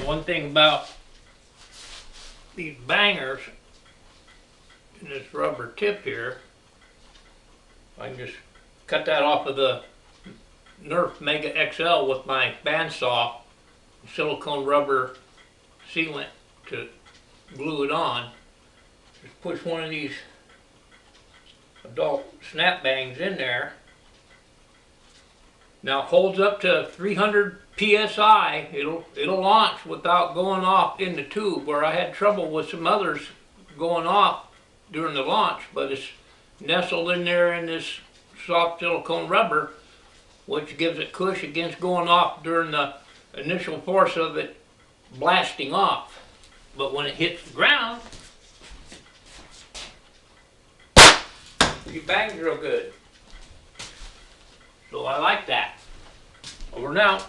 one thing about these bangers and this rubber tip here, I can just cut that off of the Nerf Mega XL with my bandsaw, silicone rubber sealant to glue it on. Just push one of these adult snap bangs in there. Now it holds up to 300 psi. It'll launch without going off in the tube, where I had trouble with some others going off during the launch, but it's nestled in there in this soft silicone rubber, which gives it cushion against going off during the initial force of it blasting off. But when it hits the ground, it bangs real good. So I like that. Over and out.